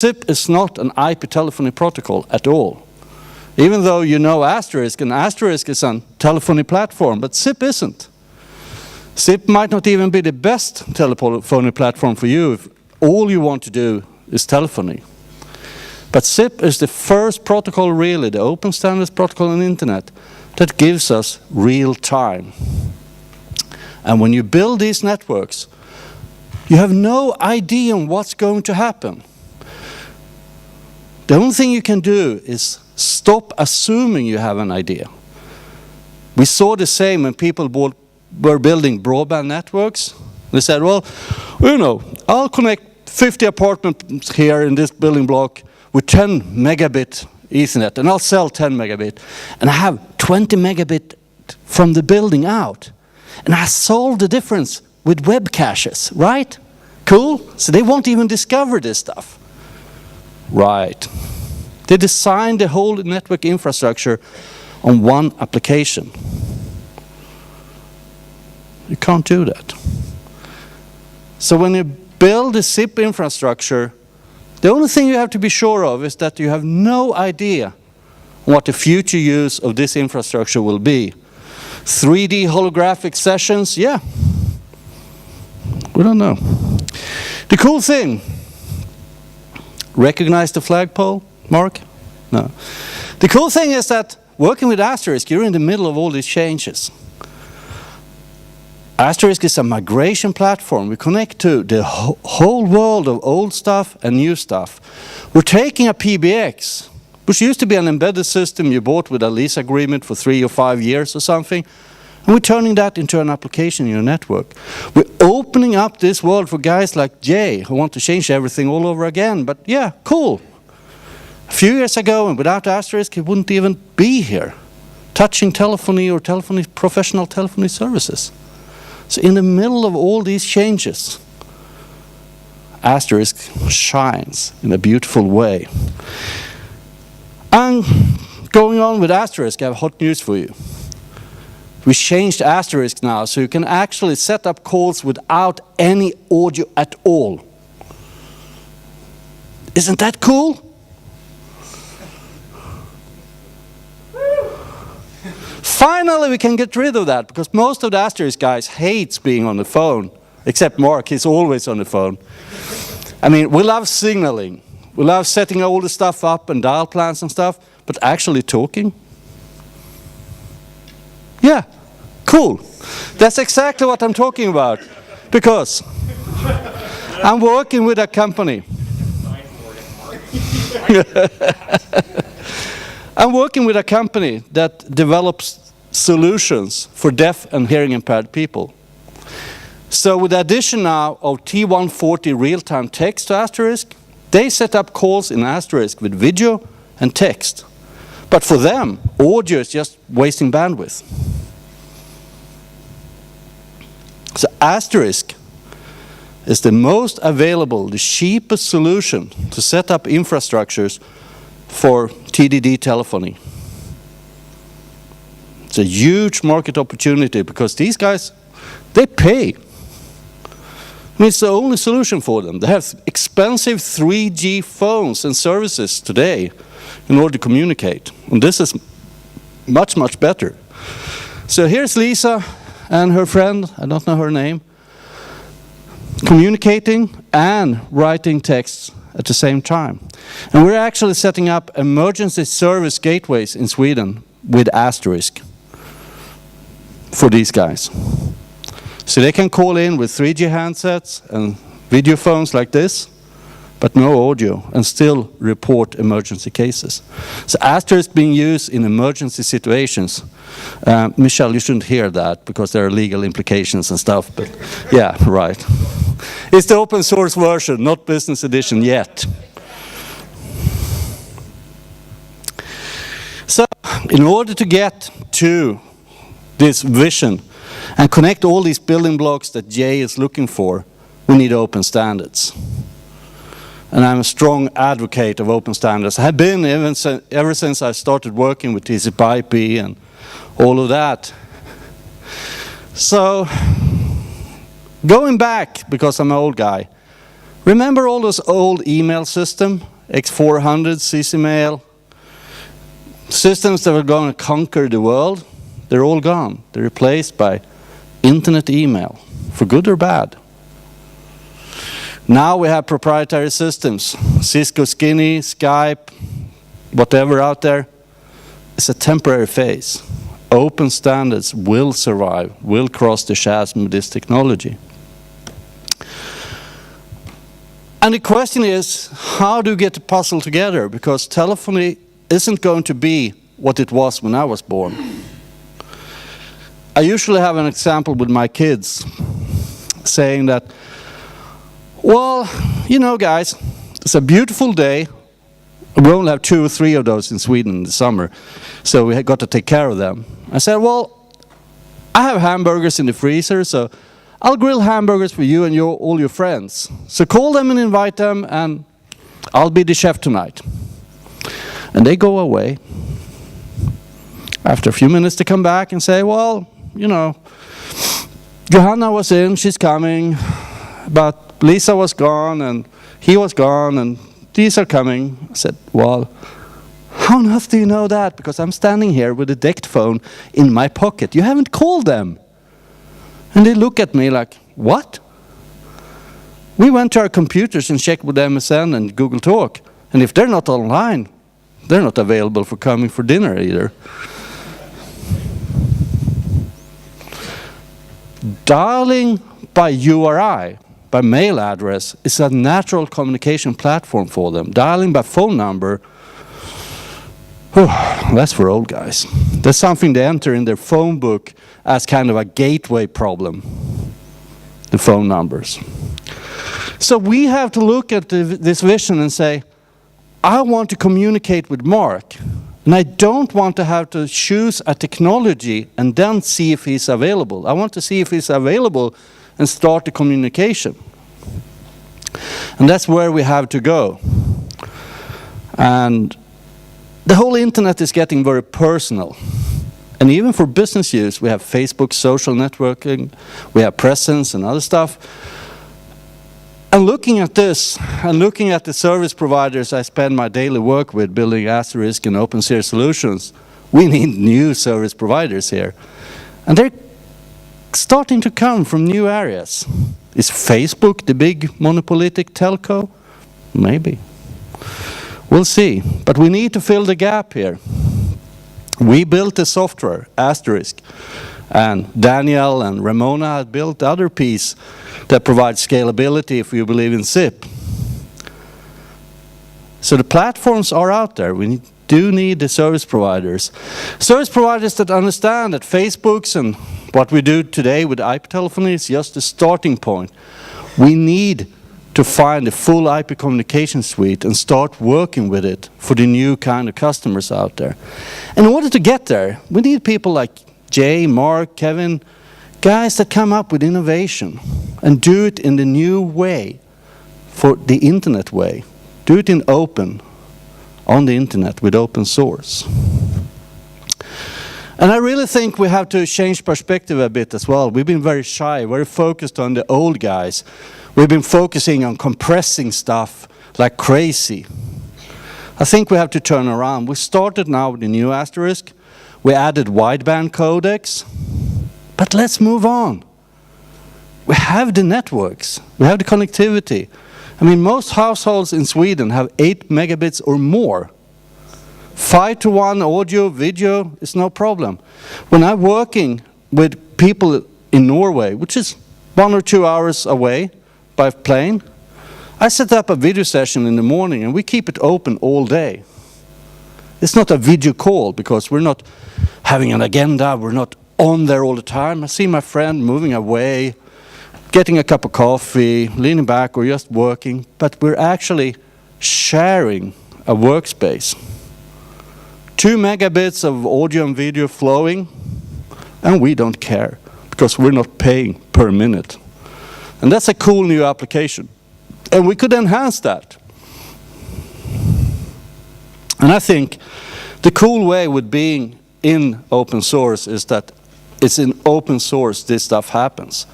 SIP is not an IP telephony protocol at all. Even though you know Asterisk, and Asterisk is a telephony platform, but SIP isn't. SIP might not even be the best telephony platform for you if all you want to do is telephony. But SIP is the first protocol really, the open standards protocol on the internet, that gives us real time. And when you build these networks, you have no idea on what's going to happen. The only thing you can do is stop assuming you have an idea. We saw the same when people were building broadband networks. They said, well, you know, I'll connect 50 apartments here in this building block with 10 megabit Ethernet, and I'll sell 10 megabit. And I have 20 megabit from the building out. And I solved the difference with web caches, right? Cool? So they won't even discover this stuff. Right. They designed the whole network infrastructure on one application. You can't do that. So when you build a SIP infrastructure, the only thing you have to be sure of is that you have no idea what the future use of this infrastructure will be. 3D holographic sessions, yeah. We don't know. The cool thing, recognize the flagpole, Mark? No. The cool thing is that working with Asterisk, you're in the middle of all these changes. Asterisk is a migration platform. We connect to the whole world of old stuff and new stuff. We're taking a PBX, which used to be an embedded system you bought with a lease agreement for 3 or 5 years or something, and we're turning that into an application in your network. We're opening up this world for guys like Jay who want to change everything all over again. But yeah, cool. A few years ago, and without Asterisk, it wouldn't even be here, touching telephony or professional telephony services. So in the middle of all these changes, Asterisk shines in a beautiful way. And going on with Asterisk, I have hot news for you. We changed Asterisk now, so you can actually set up calls without any audio at all. Isn't that cool? Finally, we can get rid of that, because most of the Asterisk guys hates being on the phone, except Mark, he's always on the phone. I mean, we love signaling. We love setting all the stuff up and dial plans and stuff, but actually talking? Yeah, cool. That's exactly what I'm talking about, because I'm working with a company. I'm working with a company that develops solutions for deaf and hearing impaired people. So with the addition now of T140 real-time text to Asterisk, they set up calls in Asterisk with video and text. But for them, audio is just wasting bandwidth. So Asterisk is the most available, the cheapest solution to set up infrastructures for TDD telephony. It's a huge market opportunity because these guys, they pay. I mean, it's the only solution for them. They have expensive 3G phones and services today in order to communicate. And this is much, much better. So here's Lisa and her friend, I don't know her name, communicating and writing texts at the same time. And we're actually setting up emergency service gateways in Sweden with Asterisk for these guys. So they can call in with 3G handsets and video phones like this, but no audio, and still report emergency cases. So Asterisk being used in emergency situations. Michelle, you shouldn't hear that because there are legal implications and stuff, but yeah, right. It's the open source version, not business edition yet. So, in order to get to this vision and connect all these building blocks that Jay is looking for, we need open standards. And I'm a strong advocate of open standards. I have been ever since I started working with TCP/IP and all of that. So, going back, because I'm an old guy, Remember all those old email systems, X400, CCmail, systems that were going to conquer the world? They're all gone. They're replaced by internet email, for good or bad. Now we have proprietary systems, Cisco Skinny, Skype, whatever out there. It's a temporary phase. Open standards will survive, will cross the chasm with this technology. And the question is, how do you get the puzzle together? Because telephony isn't going to be what it was when I was born. I usually have an example with my kids saying that, well, you know, guys, it's a beautiful day. We only have 2 or 3 of those in Sweden in the summer, so we got to take care of them. I said, well, I have hamburgers in the freezer, so I'll grill hamburgers for you and all your friends. So call them and invite them, and I'll be the chef tonight. And they go away. After a few minutes, they come back and say, well, you know, Johanna was in, she's coming, but Lisa was gone, and he was gone, and these are coming. I said, well, how on earth do you know that? Because I'm standing here with a decked phone in my pocket. You haven't called them. And they look at me like, what? We went to our computers and checked with MSN and Google Talk. And if they're not online, they're not available for coming for dinner either. Dialing by URI, by mail address, is a natural communication platform for them. Dialing by phone number, that's for old guys. That's something they enter in their phone book as kind of a gateway problem, the phone numbers. So we have to look at this vision and say, I want to communicate with Mark, and I don't want to have to choose a technology and then see if he's available. I want to see if he's available and start the communication. And that's where we have to go. And the whole internet is getting very personal. And even for business use, we have Facebook, social networking, we have presence and other stuff. And looking at this, and looking at the service providers I spend my daily work with, building Asterisk and open source solutions, we need new service providers here. And they're starting to come from new areas. Is Facebook the big monopolistic telco? Maybe. We'll see. But we need to fill the gap here. We built the software, Asterisk, and Daniel and Ramona had built the other piece that provides scalability if you believe in SIP. So the platforms are out there. We do need the service providers. Service providers that understand that Facebook's and what we do today with IP telephony is just the starting point. We need to find a full IP communication suite and start working with it for the new kind of customers out there. And in order to get there, we need people like Jay, Mark, Kevin, guys that come up with innovation and do it in the new way, for the internet way. Do it in open, on the internet with open source. And I really think we have to change perspective a bit as well. We've been very shy, very focused on the old guys. We've been focusing on compressing stuff like crazy. I think we have to turn around. We started now with the new Asterisk. We added wideband codecs. But let's move on. We have the networks. We have the connectivity. I mean, most households in Sweden have 8 megabits or more. 5-to-1 audio, video is no problem. When I'm working with people in Norway, which is 1 or 2 hours away by plane, I set up a video session in the morning and we keep it open all day. It's not a video call because we're not having an agenda, we're not on there all the time. I see my friend moving away, getting a cup of coffee, leaning back or just working, but we're actually sharing a workspace. 2 megabits of audio and video flowing, and we don't care because we're not paying per minute. And that's a cool new application. And we could enhance that. And I think the cool way with being in open source is that it's in open source this stuff happens.